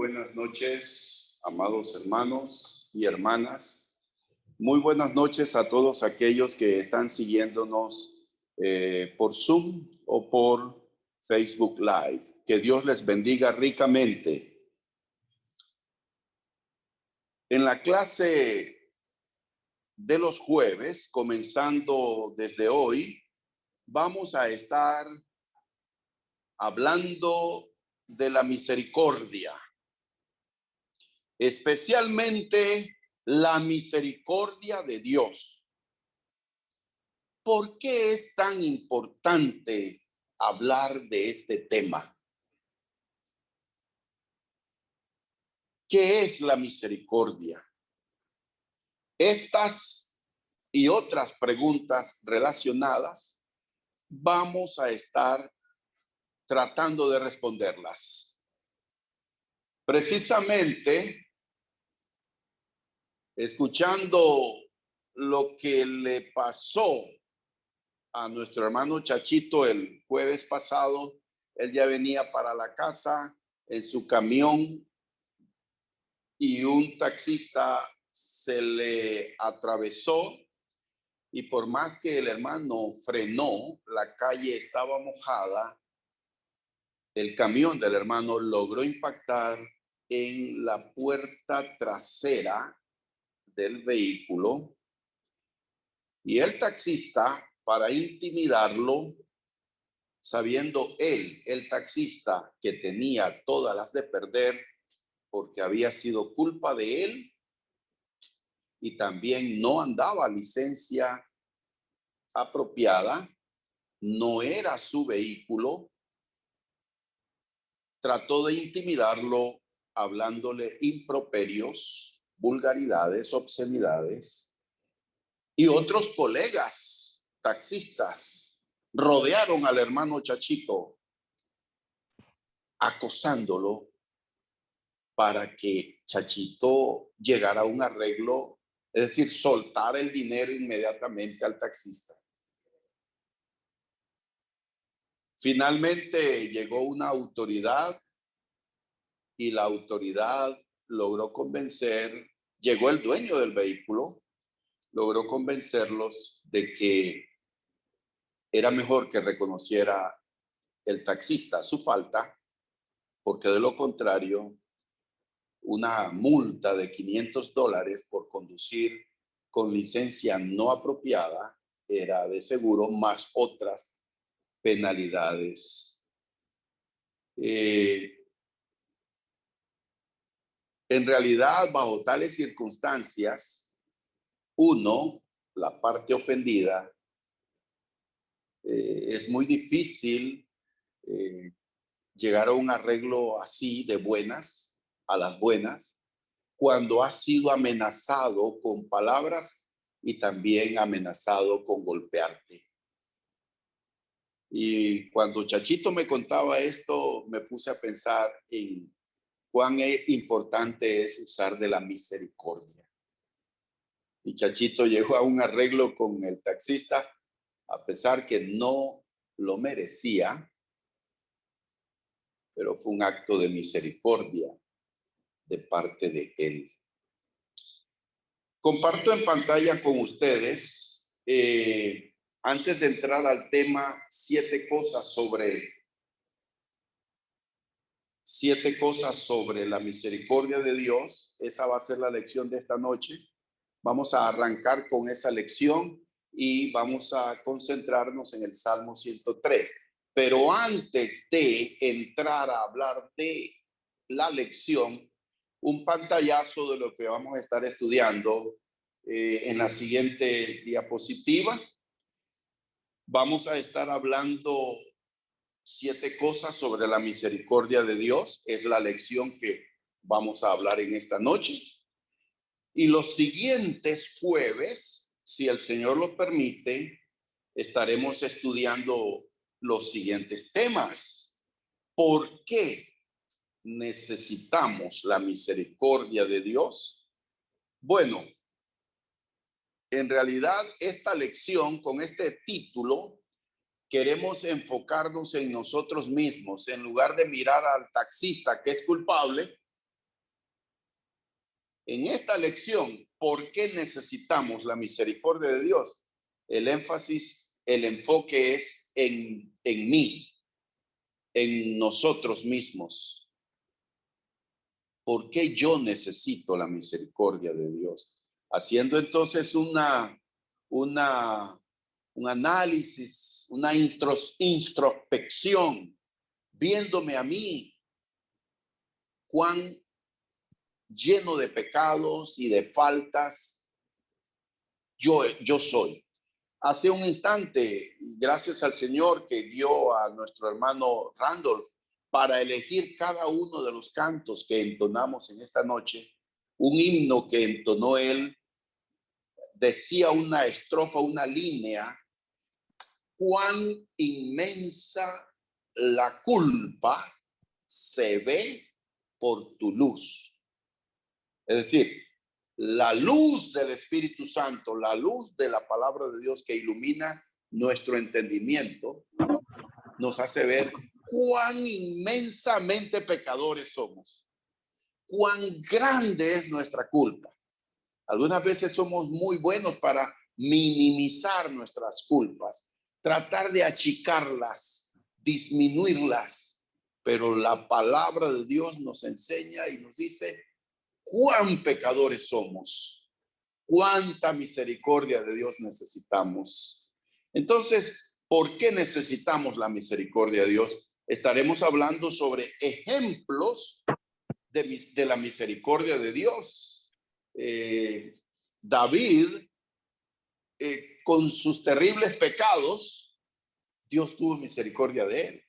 buenas noches, amados hermanos y hermanas. Muy buenas noches a todos aquellos que están siguiéndonos por Zoom o por Facebook Live. Que Dios les bendiga ricamente. En la clase de los jueves, comenzando desde hoy, vamos a estar hablando de la misericordia, especialmente la misericordia de Dios. ¿Por qué es tan importante hablar de este tema? ¿Qué es la misericordia? Estas y otras preguntas relacionadas vamos a estar tratando de responderlas. Precisamente, escuchando lo que le pasó a nuestro hermano Chachito el jueves pasado, él ya venía para la casa en su camión y un taxista se le atravesó y por más que el hermano frenó, la calle estaba mojada, el camión del hermano logró impactar en la puerta trasera del vehículo y el taxista, para intimidarlo, sabiendo el taxista, que tenía todas las de perder porque había sido culpa de él y también no andaba licencia apropiada, no era su vehículo, trató de intimidarlo hablándole improperios, vulgaridades, obscenidades, y otros colegas taxistas rodearon al hermano Chachito acosándolo para que Chachito llegara a un arreglo, es decir, soltar el dinero inmediatamente al taxista. Finalmente llegó una autoridad y la autoridad logró convencer, llegó el dueño del vehículo, logró convencerlos de que era mejor que reconociera el taxista su falta, porque de lo contrario, una multa de $500 por conducir con licencia no apropiada era de seguro, más otras penalidades. En realidad, bajo tales circunstancias, uno, la parte ofendida, es muy difícil llegar a un arreglo así de buenas, a las buenas, cuando ha sido amenazado con palabras y también amenazado con golpearte. Y cuando Chachito me contaba esto, me puse a pensar en cuán importante es usar de la misericordia. Y Chachito llegó a un arreglo con el taxista, a pesar que no lo merecía, pero fue un acto de misericordia de parte de él. Comparto en pantalla con ustedes, antes de entrar al tema, 7 cosas sobre la misericordia de Dios. Esa va a ser la lección de esta noche. Vamos a arrancar con esa lección y vamos a concentrarnos en el Salmo 103. Pero antes de entrar a hablar de la lección, un pantallazo de lo que vamos a estar estudiando en la siguiente diapositiva. Vamos a estar hablando 7 cosas sobre la misericordia de Dios. Es la lección que vamos a hablar en esta noche. Y los siguientes jueves, si el Señor lo permite, estaremos estudiando los siguientes temas. ¿Por qué necesitamos la misericordia de Dios? Bueno, en realidad esta lección con este título queremos enfocarnos en nosotros mismos. En lugar de mirar al taxista que es culpable, En esta lección, ¿por qué necesitamos la misericordia de Dios? El énfasis, el enfoque es en mí, en nosotros mismos. ¿Por qué yo necesito la misericordia de Dios? Haciendo entonces un análisis, una introspección, viéndome a mí, cuán lleno de pecados y de faltas yo soy. Hace un instante, gracias al Señor que dio a nuestro hermano Randolph para elegir cada uno de los cantos que entonamos en esta noche, un himno que entonó él, decía una estrofa, una línea: cuán inmensa la culpa se ve por tu luz. Es decir, la luz del Espíritu Santo, la luz de la palabra de Dios que ilumina nuestro entendimiento, nos hace ver cuán inmensamente pecadores somos, cuán grande es nuestra culpa. Algunas veces somos muy buenos para minimizar nuestras culpas, tratar de achicarlas, disminuirlas, pero la palabra de Dios nos enseña y nos dice cuán pecadores somos, cuánta misericordia de Dios necesitamos. Entonces, ¿por qué necesitamos la misericordia de Dios? Estaremos hablando sobre ejemplos de la misericordia de Dios. David, con sus terribles pecados, Dios tuvo misericordia de él.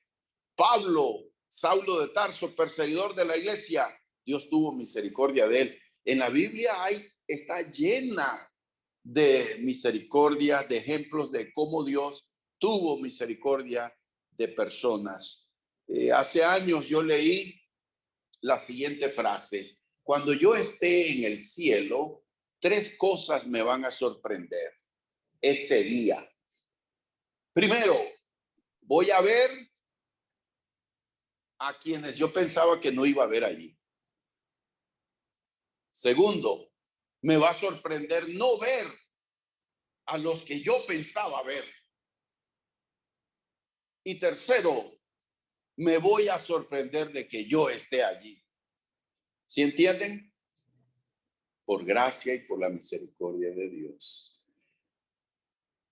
Pablo, Saulo de Tarso, perseguidor de la iglesia, Dios tuvo misericordia de él. En la Biblia está llena de misericordia, de ejemplos de cómo Dios tuvo misericordia de personas. Hace años yo leí la siguiente frase: cuando yo esté en el cielo, 3 cosas me van a sorprender ese día. Primero, voy a ver a quienes yo pensaba que no iba a ver allí. Segundo, me va a sorprender no ver a los que yo pensaba ver. Y tercero, me voy a sorprender de que yo esté allí. ¿Sí entienden? Por gracia y por la misericordia de Dios.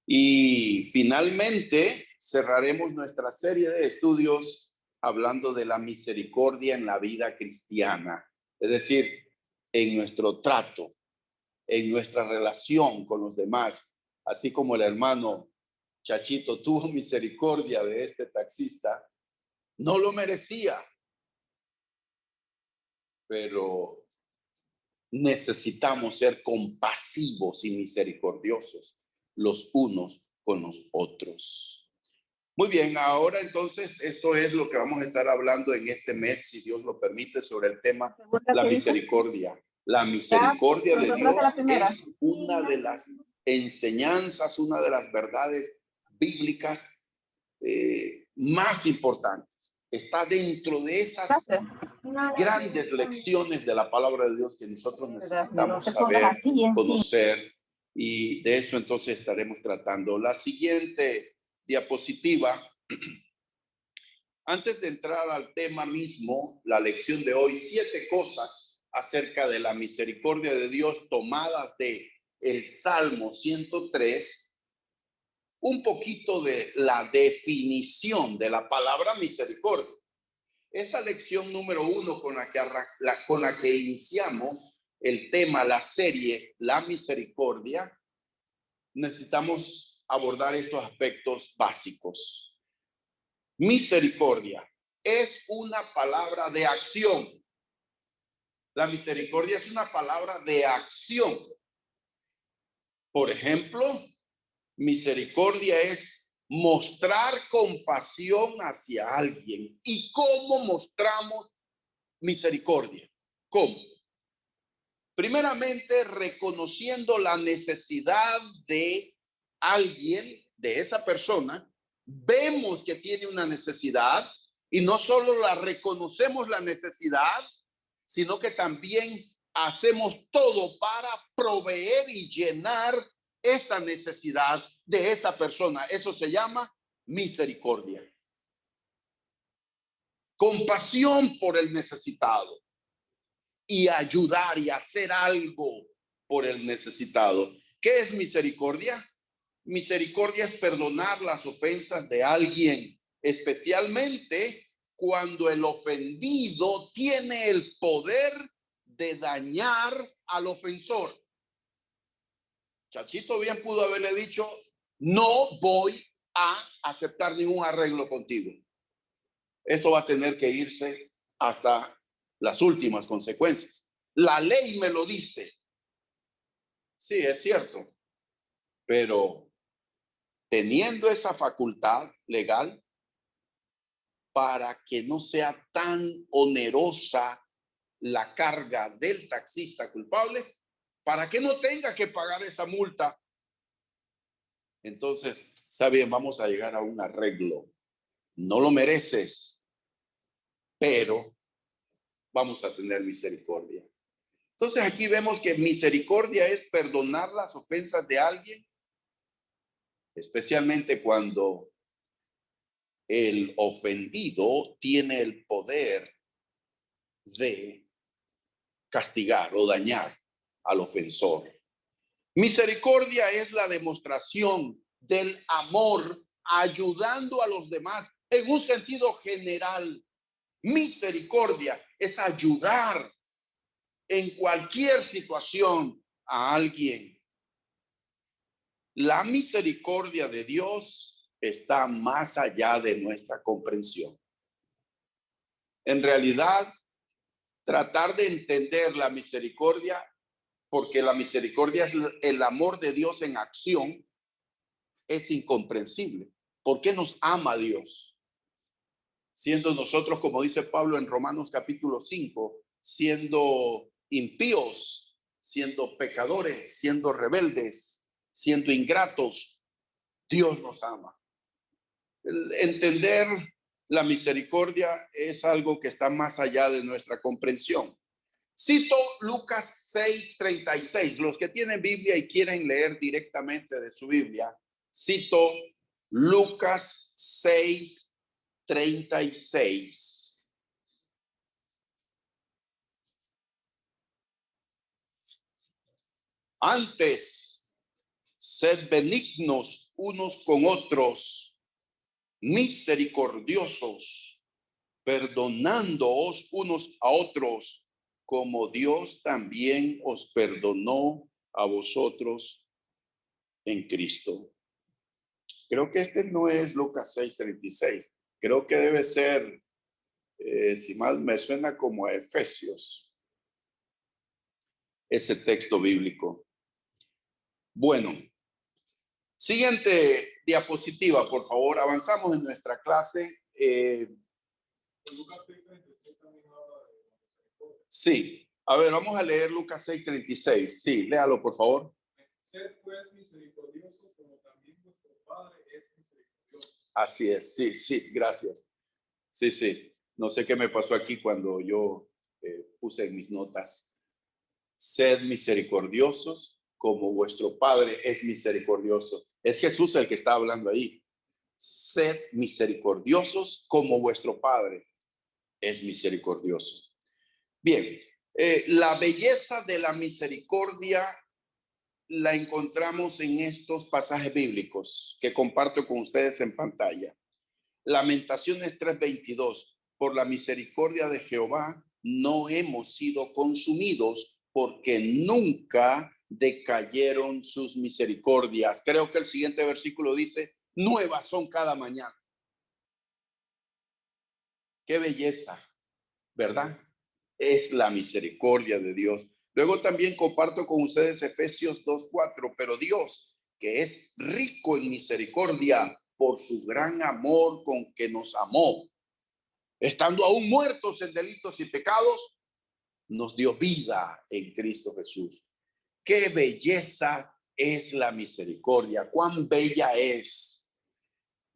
Y finalmente cerraremos nuestra serie de estudios hablando de la misericordia en la vida cristiana. Es decir, en nuestro trato, en nuestra relación con los demás, así como el hermano Chachito tuvo misericordia de este taxista. No lo merecía, pero necesitamos ser compasivos y misericordiosos los unos con los otros. Muy bien, ahora entonces esto es lo que vamos a estar hablando en este mes, si Dios lo permite, sobre el tema la misericordia. La misericordia de Dios es una de las enseñanzas, una de las verdades bíblicas más importantes. Está dentro de esas grandes lecciones de la palabra de Dios que nosotros necesitamos saber, conocer, y de eso entonces estaremos tratando. La siguiente diapositiva. Antes de entrar al tema mismo, la lección de hoy, 7 cosas acerca de la misericordia de Dios tomadas de el Salmo 103, un poquito de la definición de la palabra misericordia. Esta lección número 1 con la que iniciamos el tema, la serie, la misericordia, necesitamos abordar estos aspectos básicos. Misericordia es una palabra de acción. La misericordia es una palabra de acción. Por ejemplo, misericordia es mostrar compasión hacia alguien. ¿Y cómo mostramos misericordia? ¿Cómo? Primeramente, reconociendo la necesidad de alguien, de esa persona. Vemos que tiene una necesidad y no solo la reconocemos la necesidad, sino que también hacemos todo para proveer y llenar esa necesidad de esa persona. Eso se llama misericordia. Compasión por el necesitado y ayudar y hacer algo por el necesitado. ¿Qué es misericordia? Misericordia es perdonar las ofensas de alguien, especialmente cuando el ofendido tiene el poder de dañar al ofensor. Chachito bien pudo haberle dicho: no voy a aceptar ningún arreglo contigo. Esto va a tener que irse hasta las últimas consecuencias. La ley me lo dice. Sí, es cierto. Pero teniendo esa facultad legal, para que no sea tan onerosa la carga del taxista culpable, para que no tenga que pagar esa multa, entonces, está bien, vamos a llegar a un arreglo. No lo mereces, pero vamos a tener misericordia. Entonces aquí vemos que misericordia es perdonar las ofensas de alguien, especialmente cuando el ofendido tiene el poder de castigar o dañar al ofensor. Misericordia es la demostración del amor ayudando a los demás en un sentido general. Misericordia es ayudar en cualquier situación a alguien. La misericordia de Dios está más allá de nuestra comprensión. En realidad, tratar de entender la misericordia, porque la misericordia es el amor de Dios en acción, es incomprensible. ¿Por qué nos ama Dios? Siendo nosotros, como dice Pablo en Romanos capítulo 5, siendo impíos, siendo pecadores, siendo rebeldes, siendo ingratos, Dios nos ama. Entender la misericordia es algo que está más allá de nuestra comprensión. Cito Lucas 6:36. Los que tienen Biblia y quieren leer directamente de su Biblia, cito Lucas 6:36. Antes, sed benignos unos con otros, misericordiosos, perdonándoos unos a otros, como Dios también os perdonó a vosotros en Cristo. Creo que este no es Lucas 6:36. Creo que debe ser, si mal me suena, como a Efesios, ese texto bíblico. Bueno, siguiente diapositiva, por favor. Avanzamos en nuestra clase. Sí, a ver, vamos a leer Lucas 6:36. Sí, léalo, por favor. Sed pues misericordiosos como también vuestro Padre es misericordioso. Así es, sí, sí, gracias. Sí, sí, no sé qué me pasó aquí cuando yo puse en mis notas. Sed misericordiosos como vuestro Padre es misericordioso. Es Jesús el que está hablando ahí. Sed misericordiosos como vuestro Padre es misericordioso. Bien, la belleza de la misericordia la encontramos en estos pasajes bíblicos que comparto con ustedes en pantalla. Lamentaciones 3:22. Por la misericordia de Jehová no hemos sido consumidos, porque nunca decayeron sus misericordias. Creo que el siguiente versículo dice: nuevas son cada mañana. Qué belleza, ¿verdad? Es la misericordia de Dios. Luego también comparto con ustedes Efesios 2:4. Pero Dios, que es rico en misericordia, por su gran amor con que nos amó, estando aún muertos en delitos y pecados, nos dio vida en Cristo Jesús. Qué belleza es la misericordia, cuán bella es.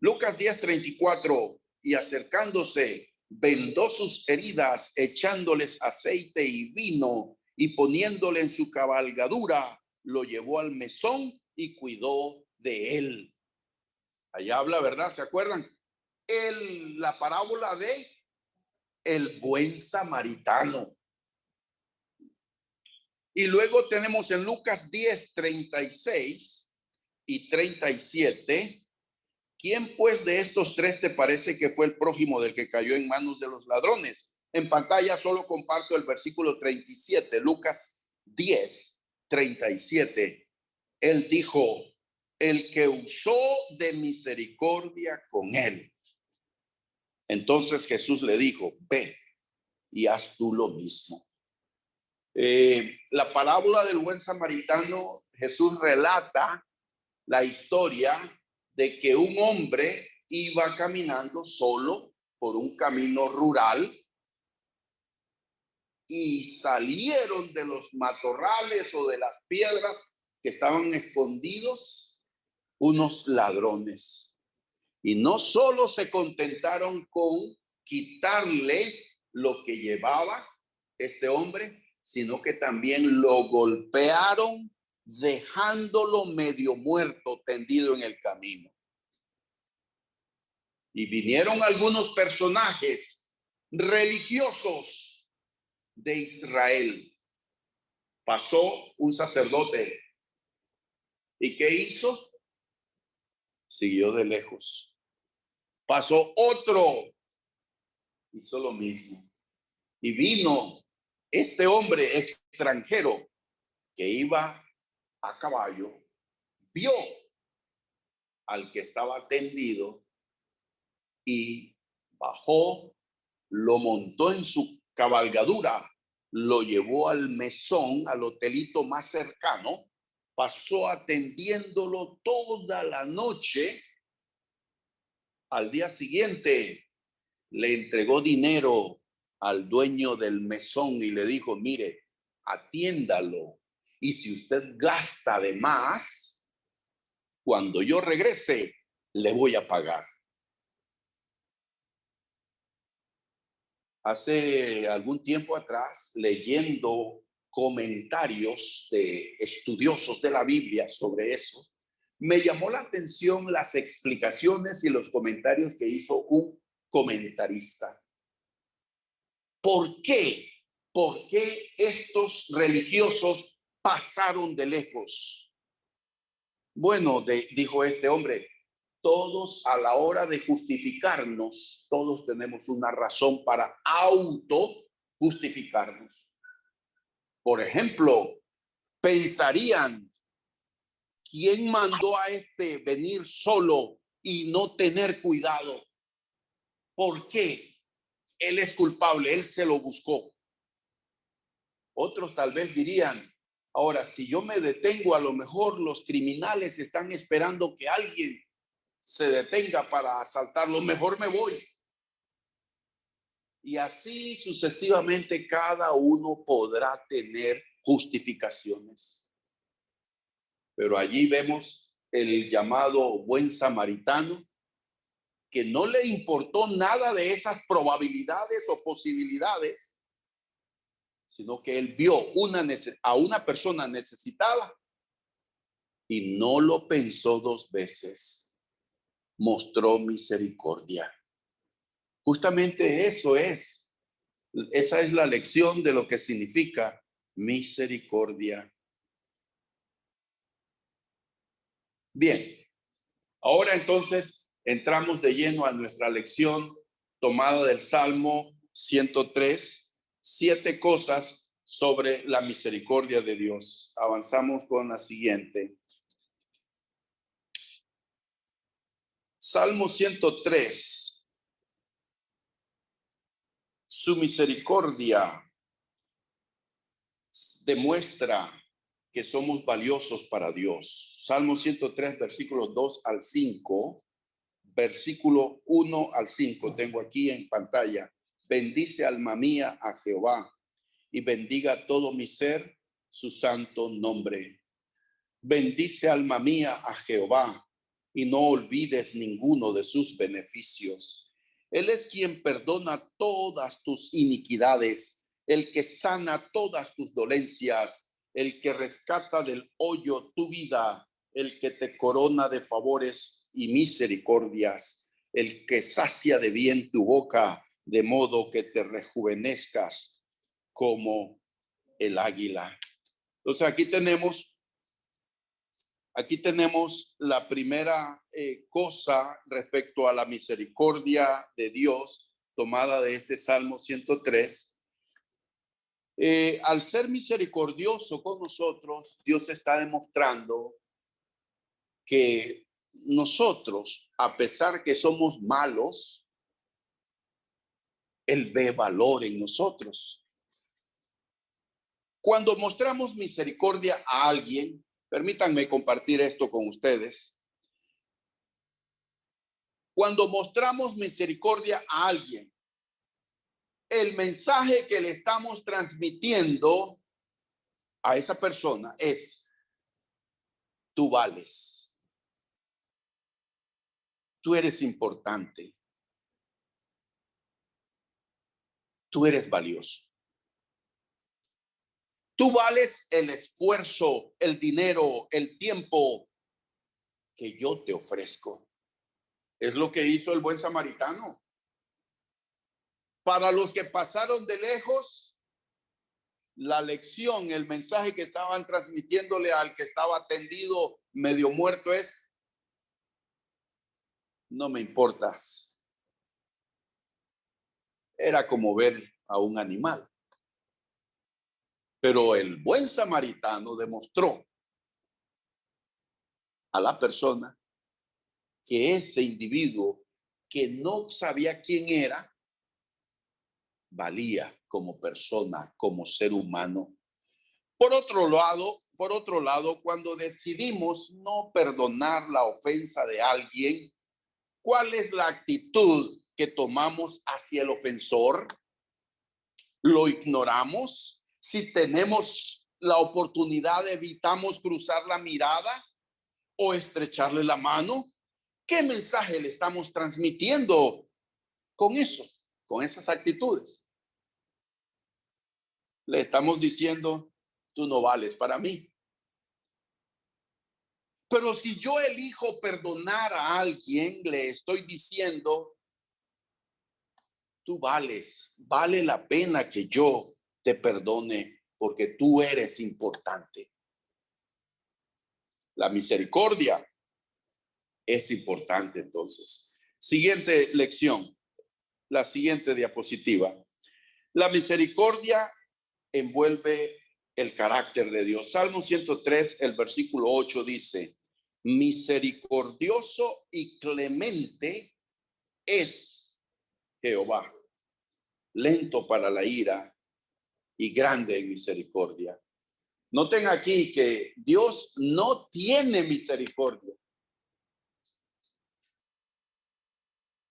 Lucas 10:34. Y acercándose, vendó sus heridas, echándoles aceite y vino, y poniéndole en su cabalgadura, lo llevó al mesón y cuidó de él. Allá habla, ¿verdad? ¿Se acuerdan? La parábola de el buen samaritano. Y luego tenemos en Lucas 10, 36 y 37. ¿Quién pues de estos tres te parece que fue el prójimo del que cayó en manos de los ladrones? En pantalla solo comparto el versículo 37, Lucas 10, 37. Él dijo, el que usó de misericordia con él. Entonces Jesús le dijo, ve y haz tú lo mismo. La parábola del buen samaritano, Jesús relata la historia de que un hombre iba caminando solo por un camino rural y salieron de los matorrales o de las piedras que estaban escondidos unos ladrones. Y no solo se contentaron con quitarle lo que llevaba este hombre, sino que también lo golpearon, dejándolo medio muerto, tendido en el camino. Y vinieron algunos personajes religiosos de Israel. Pasó un sacerdote. ¿Y qué hizo? Siguió de lejos. Pasó otro. Hizo lo mismo. Y vino este hombre extranjero que iba a caballo, vio al que estaba tendido y bajó, lo montó en su cabalgadura, lo llevó al mesón, al hotelito más cercano, pasó atendiéndolo toda la noche. Al día siguiente le entregó dinero al dueño del mesón y le dijo, mire, atiéndalo. Y si usted gasta de más, cuando yo regrese, le voy a pagar. Hace algún tiempo atrás, leyendo comentarios de estudiosos de la Biblia sobre eso, me llamó la atención las explicaciones y los comentarios que hizo un comentarista. ¿Por qué? ¿Por qué estos religiosos pasaron de lejos? Bueno, dijo este hombre, todos a la hora de justificarnos, todos tenemos una razón para justificarnos. Por ejemplo, pensarían, ¿quién mandó a este venir solo y no tener cuidado? ¿Por qué? Él es culpable, él se lo buscó. Otros tal vez dirían, ahora, si yo me detengo, a lo mejor los criminales están esperando que alguien se detenga para asaltarlo, mejor me voy. Y así sucesivamente cada uno podrá tener justificaciones. Pero allí vemos el llamado buen samaritano, que no le importó nada de esas probabilidades o posibilidades, sino que él vio a una persona necesitada y no lo pensó dos veces. Mostró misericordia. Justamente esa es la lección de lo que significa misericordia. Bien, ahora entonces entramos de lleno a nuestra lección tomada del Salmo 103. 7 cosas sobre la misericordia de Dios. Avanzamos con la siguiente. Salmo 103. Su misericordia demuestra que somos valiosos para Dios. Salmo 103, versículos 2 al 5. Versículo 1 al 5. Tengo aquí en pantalla. Bendice alma mía a Jehová y bendiga todo mi ser su santo nombre. Bendice alma mía a Jehová y no olvides ninguno de sus beneficios. Él es quien perdona todas tus iniquidades, el que sana todas tus dolencias, el que rescata del hoyo tu vida, el que te corona de favores y misericordias, el que sacia de bien tu boca, de modo que te rejuvenezcas como el águila. Entonces aquí tenemos la primera cosa respecto a la misericordia de Dios, tomada de este Salmo 103. Al ser misericordioso con nosotros, Dios está demostrando que nosotros, a pesar que somos malos, Él ve valor en nosotros. Cuando mostramos misericordia a alguien, permítanme compartir esto con ustedes. Cuando mostramos misericordia a alguien, el mensaje que le estamos transmitiendo a esa persona es: tú vales, tú eres importante, tú eres valioso. Tú vales el esfuerzo, el dinero, el tiempo que yo te ofrezco. Es lo que hizo el buen samaritano. Para los que pasaron de lejos, la lección, el mensaje que estaban transmitiéndole al que estaba tendido, medio muerto, es: no me importas. Era como ver a un animal. Pero el buen samaritano demostró a la persona que ese individuo que no sabía quién era, valía como persona, como ser humano. Por otro lado, cuando decidimos no perdonar la ofensa de alguien, ¿cuál es la actitud que tomamos hacia el ofensor? ¿Lo ignoramos? Si tenemos la oportunidad, evitamos cruzar la mirada o estrecharle la mano. ¿Qué mensaje le estamos transmitiendo con eso, con esas actitudes? Le estamos diciendo: tú no vales para mí. Pero si yo elijo perdonar a alguien, le estoy diciendo: tú vales, vale la pena que yo te perdone porque tú eres importante. La misericordia es importante. Entonces, siguiente lección, la siguiente diapositiva. La misericordia envuelve el carácter de Dios. Salmo 103, el versículo 8 dice: misericordioso y clemente es Jehová, lento para la ira y grande en misericordia. Noten aquí que Dios no tiene misericordia.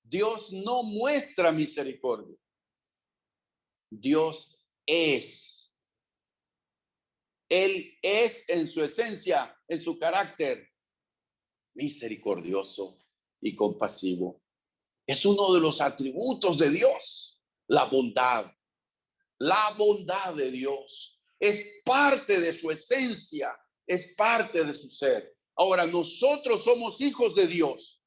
Dios no muestra misericordia. Dios es. Él es en su esencia, en su carácter, misericordioso y compasivo. Es uno de los atributos de Dios, la bondad. La bondad de Dios es parte de su esencia, es parte de su ser. Ahora, nosotros somos hijos de Dios,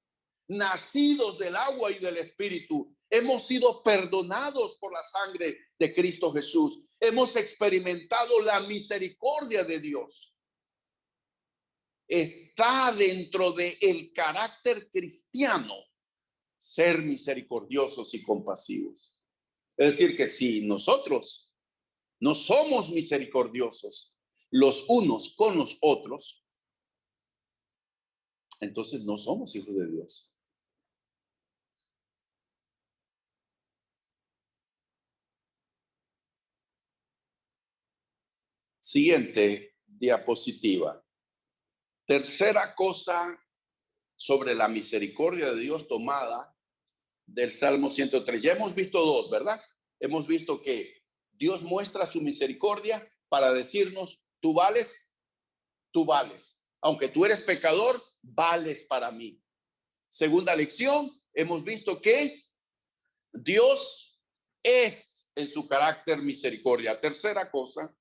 nacidos del agua y del espíritu. Hemos sido perdonados por la sangre de Cristo Jesús. Hemos experimentado la misericordia de Dios. Está dentro del carácter cristiano ser misericordiosos y compasivos. Es decir, que si nosotros no somos misericordiosos los unos con los otros, entonces no somos hijos de Dios. Siguiente diapositiva. Tercera cosa sobre la misericordia de Dios tomada del Salmo 103. Ya hemos visto dos, ¿verdad? Hemos visto que Dios muestra su misericordia para decirnos: tú vales, tú vales. Aunque tú eres pecador, vales para mí. Segunda lección, hemos visto que Dios es en su carácter misericordia. Tercera cosa,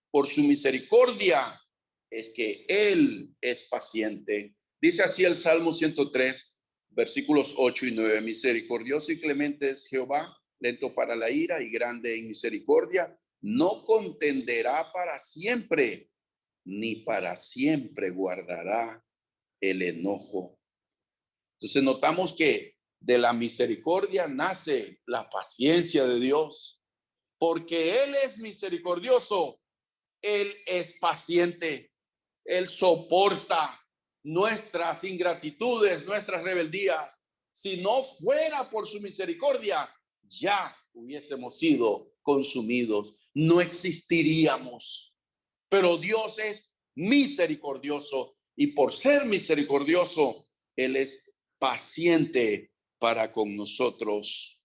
por su misericordia es que Él es paciente. Dice así el Salmo 103, versículos 8 y 9. Misericordioso y clemente es Jehová, lento para la ira y grande en misericordia. No contenderá para siempre, ni para siempre guardará el enojo. Entonces notamos que de la misericordia nace la paciencia de Dios, porque Él es misericordioso, Él es paciente, Él soporta nuestras ingratitudes, nuestras rebeldías. Si no fuera por su misericordia, ya hubiésemos sido consumidos, no existiríamos. Pero Dios es misericordioso y por ser misericordioso, Él es paciente para con nosotros.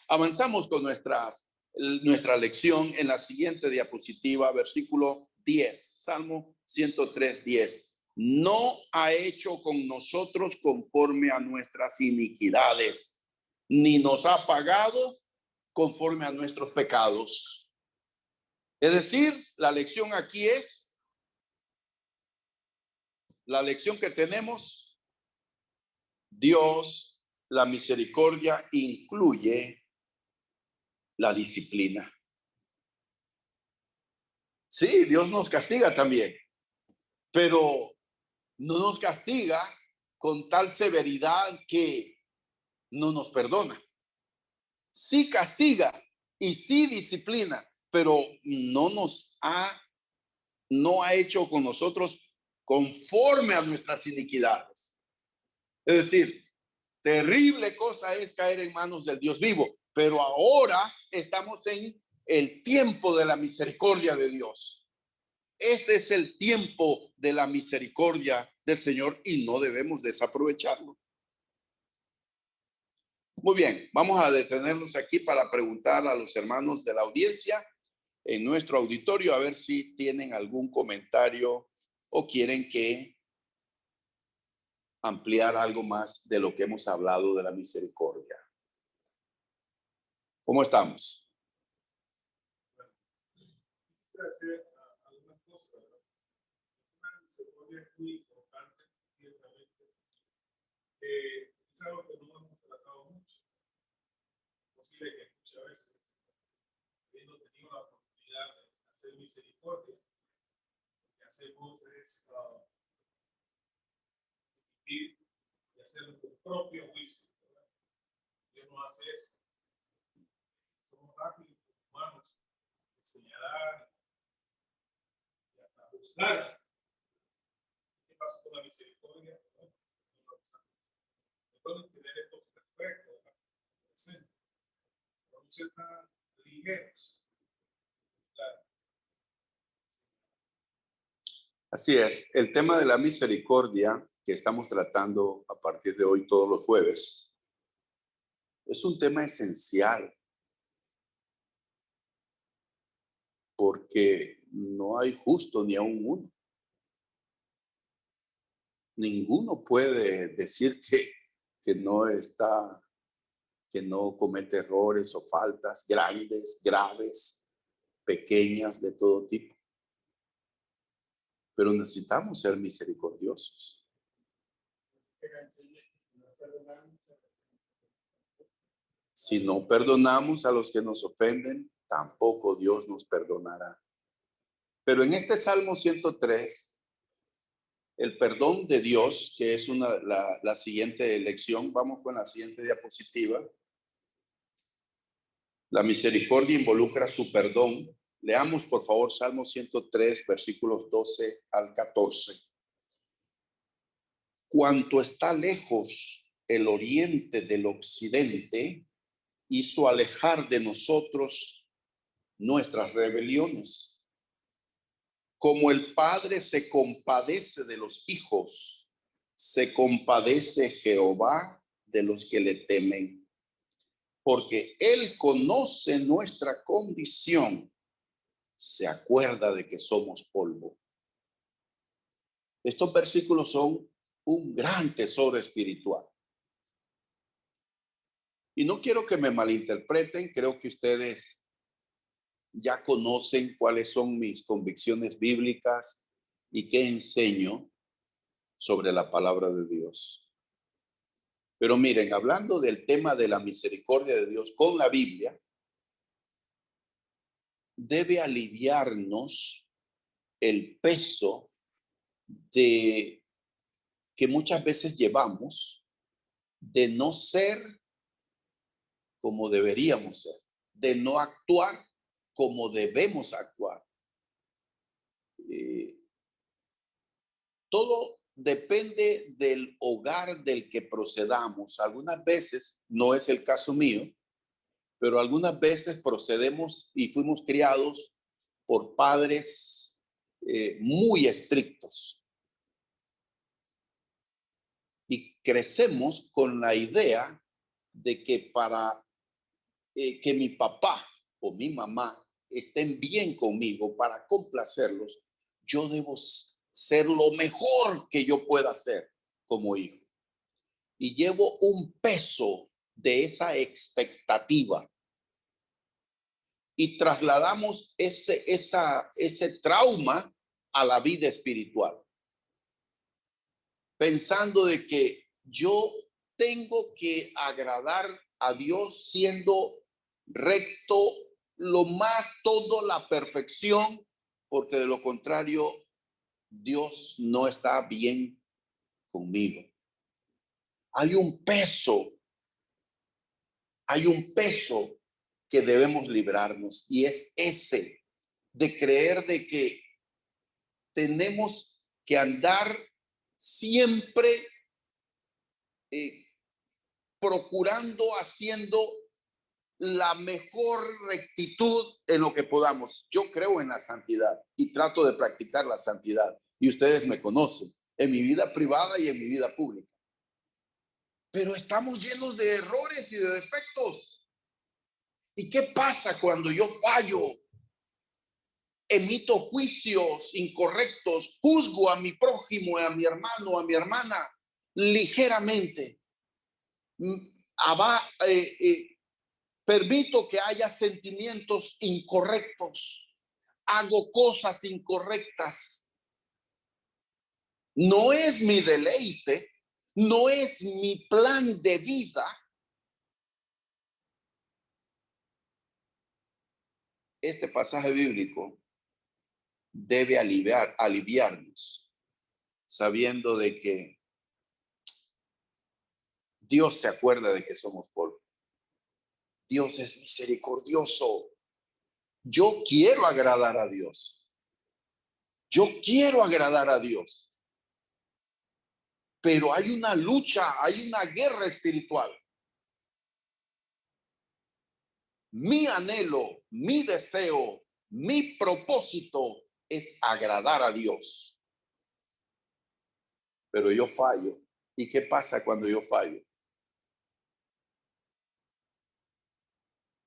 Avanzamos con nuestra lección en la siguiente diapositiva, versículo 10, Salmo 103, 10. No ha hecho con nosotros conforme a nuestras iniquidades, ni nos ha pagado conforme a nuestros pecados. Es decir, la lección aquí es, la lección que tenemos, Dios, la misericordia incluye la disciplina. Sí, Dios nos castiga también, pero no nos castiga con tal severidad que no nos perdona. Sí castiga y sí disciplina, pero no ha hecho con nosotros conforme a nuestras iniquidades. Es decir, terrible cosa es caer en manos del Dios vivo, pero ahora estamos en el tiempo de la misericordia de Dios. Este es el tiempo de la misericordia del Señor y no debemos desaprovecharlo. Muy bien, vamos a detenernos aquí para preguntar a los hermanos de la audiencia en nuestro auditorio a ver si tienen algún comentario o quieren que ampliar algo más de lo que hemos hablado de la misericordia. ¿Cómo estamos? Quisiera hacer algunas cosas, ¿verdad? Una misericordia es muy importante, ciertamente. Es algo que no hemos tratado mucho. Es posible que muchas veces, habiendo tenido la oportunidad de hacer misericordia, lo que hacemos es y hacer nuestro propio juicio, ¿verdad? Dios no hace eso. Somos rápidos humanos de señalar y hasta juzgar. ¿Qué pasa con la misericordia? No podemos tener estos reflejos de la presente. No ser tan ligeros. Claro. Así es, el tema de la misericordia que estamos tratando a partir de hoy todos los jueves es un tema esencial porque no hay justo ni aún uno. Ninguno puede decir que no comete errores o faltas grandes, graves, pequeñas, de todo tipo. Pero necesitamos ser misericordiosos. Si no perdonamos a los que nos ofenden, tampoco Dios nos perdonará. Pero en este Salmo 103, el perdón de Dios, que es la siguiente lección, vamos con la siguiente diapositiva. La misericordia involucra su perdón. Leamos, por favor, Salmo 103, versículos 12 al 14. Cuanto está lejos el oriente del occidente, hizo alejar de nosotros nuestras rebeliones. Como el Padre se compadece de los hijos, se compadece Jehová de los que le temen. Porque Él conoce nuestra condición, se acuerda de que somos polvo. Estos versículos son un gran tesoro espiritual. Y no quiero que me malinterpreten, creo que ustedes ya conocen cuáles son mis convicciones bíblicas y qué enseño sobre la palabra de Dios. Pero miren, hablando del tema de la misericordia de Dios con la Biblia, debe aliviarnos el peso de que muchas veces llevamos de no ser como deberíamos ser, de no actuar como debemos actuar. Todo depende del hogar del que procedamos. Algunas veces, no es el caso mío, pero algunas veces procedemos y fuimos criados por padres muy estrictos. Y crecemos con la idea de que para que mi papá o mi mamá estén bien conmigo, para complacerlos, yo debo ser lo mejor que yo pueda hacer como hijo. Y llevo un peso de esa expectativa. Y trasladamos ese trauma a la vida espiritual, pensando de que yo tengo que agradar a Dios siendo recto, lo más, todo la perfección, porque de lo contrario, Dios no está bien conmigo. Hay un peso que debemos librarnos, y es ese de creer de que tenemos que andar siempre procurando, haciendo la mejor rectitud en lo que podamos. Yo creo en la santidad y trato de practicar la santidad. Y ustedes me conocen en mi vida privada y en mi vida pública. Pero estamos llenos de errores y de defectos. ¿Y qué pasa cuando yo fallo? Emito juicios incorrectos, juzgo a mi prójimo, a mi hermano, a mi hermana ligeramente. Permito que haya sentimientos incorrectos. Hago cosas incorrectas. No es mi deleite, no es mi plan de vida. Este pasaje bíblico debe aliviarnos, sabiendo de que Dios se acuerda de que somos polvo. Dios es misericordioso. Yo quiero agradar a Dios. Yo quiero agradar a Dios. Pero hay una lucha, hay una guerra espiritual. Mi anhelo, mi deseo, mi propósito es agradar a Dios. Pero yo fallo. ¿Y qué pasa cuando yo fallo?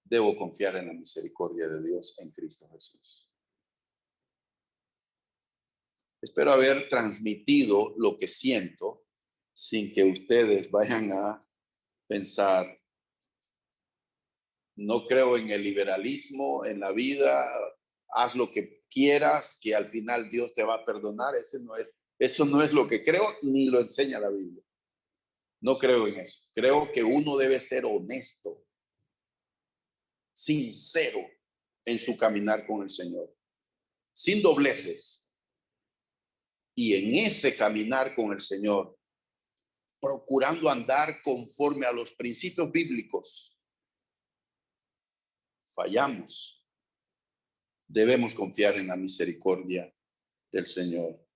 Debo confiar en la misericordia de Dios en Cristo Jesús. Espero haber transmitido lo que siento sin que ustedes vayan a pensar, no creo en el liberalismo en la vida, haz lo que quieras, que al final Dios te va a perdonar. Eso no es lo que creo, ni lo enseña la Biblia. No creo en eso. Creo que uno debe ser honesto, sincero en su caminar con el Señor, sin dobleces. Y en ese caminar con el Señor, procurando andar conforme a los principios bíblicos, fallamos. Debemos confiar en la misericordia del Señor.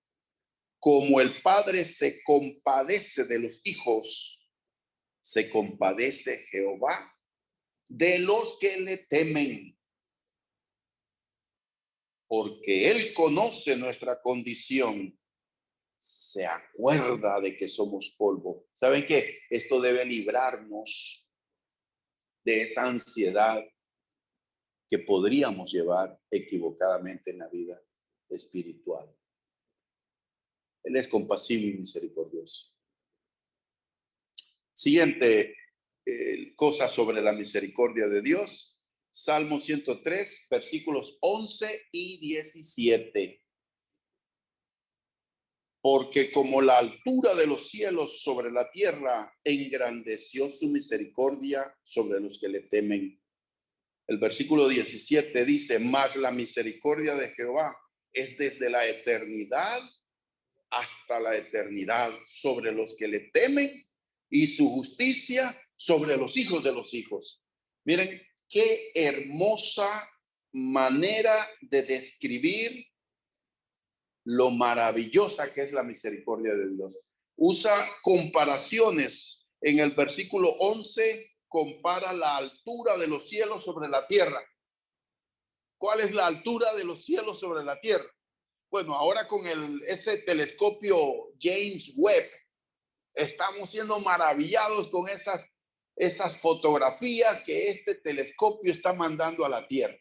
Como el Padre se compadece de los hijos, se compadece Jehová de los que le temen, porque Él conoce nuestra condición, se acuerda de que somos polvo. ¿Saben qué? Esto debe librarnos de esa ansiedad que podríamos llevar equivocadamente en la vida espiritual. Él es compasivo y misericordioso. Siguiente cosas sobre la misericordia de Dios. Salmo 103, versículos 11 y 17. Porque como la altura de los cielos sobre la tierra, engrandeció su misericordia sobre los que le temen. El versículo 17 dice, mas la misericordia de Jehová es desde la eternidad hasta la eternidad sobre los que le temen y su justicia sobre los hijos de los hijos. Miren qué hermosa manera de describir lo maravillosa que es la misericordia de Dios. Usa comparaciones. En el versículo 11 compara la altura de los cielos sobre la tierra. ¿Cuál es la altura de los cielos sobre la tierra? Bueno, ahora con ese telescopio James Webb estamos siendo maravillados con esas fotografías que este telescopio está mandando a la tierra.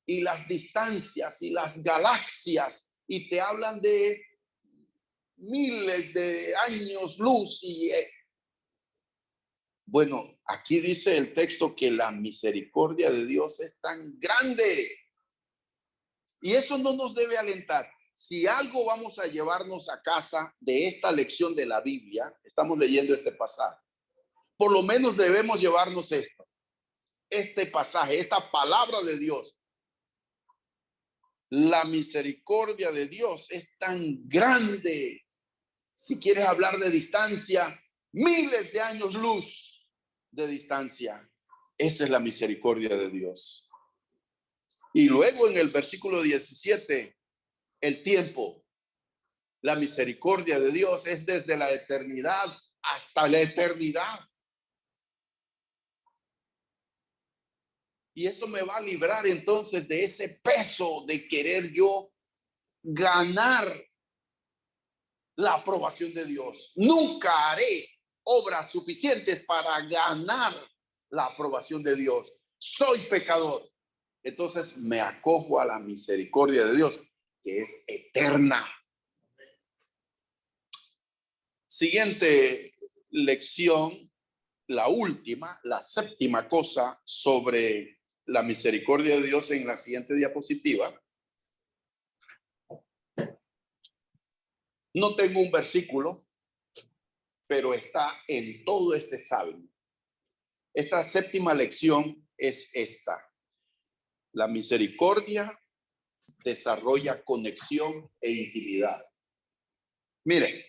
Y las distancias y las galaxias, y te hablan de miles de años luz. Y bueno, aquí dice el texto que la misericordia de Dios es tan grande. Y eso no nos debe alentar. Si algo vamos a llevarnos a casa de esta lección de la Biblia, estamos leyendo este pasaje, por lo menos debemos llevarnos esto, este pasaje, esta palabra de Dios. La misericordia de Dios es tan grande. Si quieres hablar de distancia, miles de años luz de distancia. Esa es la misericordia de Dios. Y luego en el versículo 17, el tiempo. La misericordia de Dios es desde la eternidad hasta la eternidad. Y esto me va a librar entonces de ese peso de querer yo ganar la aprobación de Dios. Nunca haré obras suficientes para ganar la aprobación de Dios. Soy pecador. Entonces me acojo a la misericordia de Dios, que es eterna. Siguiente lección, la última, la séptima cosa sobre la misericordia de Dios en la siguiente diapositiva. No tengo un versículo, pero está en todo este salmo. Esta séptima lección es esta. La misericordia desarrolla conexión e intimidad. Miren,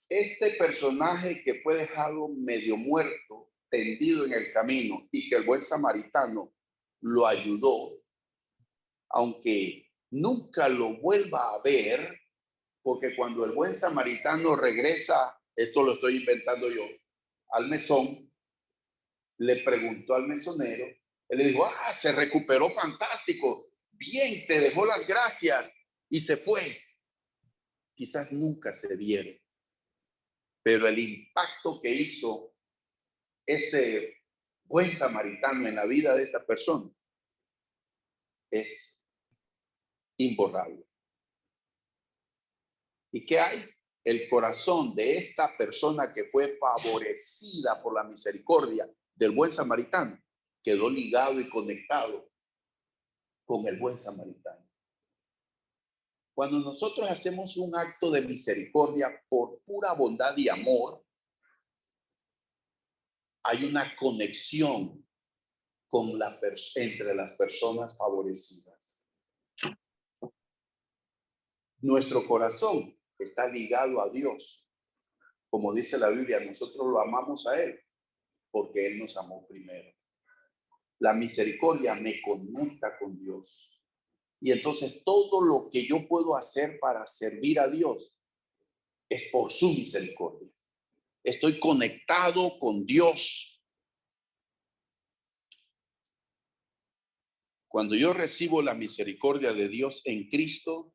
este personaje que fue dejado medio muerto, tendido en el camino, y que el buen samaritano lo ayudó, aunque nunca lo vuelva a ver, porque cuando el buen samaritano regresa, esto lo estoy inventando yo, al mesón, le preguntó al mesonero, él le dijo, se recuperó fantástico, bien, te dejó las gracias, y se fue. Quizás nunca se vieron, pero el impacto que hizo ese buen samaritano en la vida de esta persona es imborrable. ¿Y qué hay? El corazón de esta persona que fue favorecida por la misericordia del buen samaritano quedó ligado y conectado con el buen samaritano. Cuando nosotros hacemos un acto de misericordia por pura bondad y amor, hay una conexión con entre las personas favorecidas. Nuestro corazón está ligado a Dios. Como dice la Biblia, nosotros lo amamos a Él porque Él nos amó primero. La misericordia me conecta con Dios. Y entonces todo lo que yo puedo hacer para servir a Dios es por su misericordia. Estoy conectado con Dios. Cuando yo recibo la misericordia de Dios en Cristo,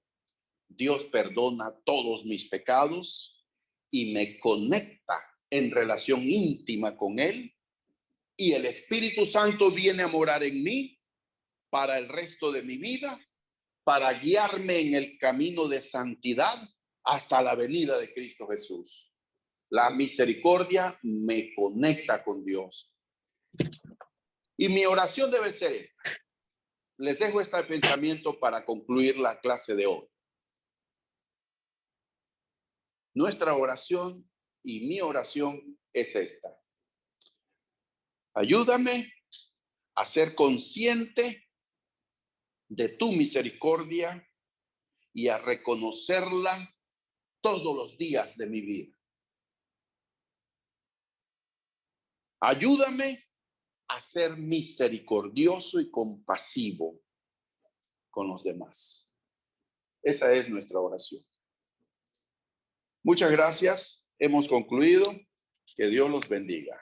Dios perdona todos mis pecados y me conecta en relación íntima con Él. Y el Espíritu Santo viene a morar en mí para el resto de mi vida, para guiarme en el camino de santidad hasta la venida de Cristo Jesús. La misericordia me conecta con Dios. Y mi oración debe ser esta. Les dejo este pensamiento para concluir la clase de hoy. Nuestra oración y mi oración es esta. Ayúdame a ser consciente de tu misericordia y a reconocerla todos los días de mi vida. Ayúdame a ser misericordioso y compasivo con los demás. Esa es nuestra oración. Muchas gracias. Hemos concluido. Que Dios los bendiga.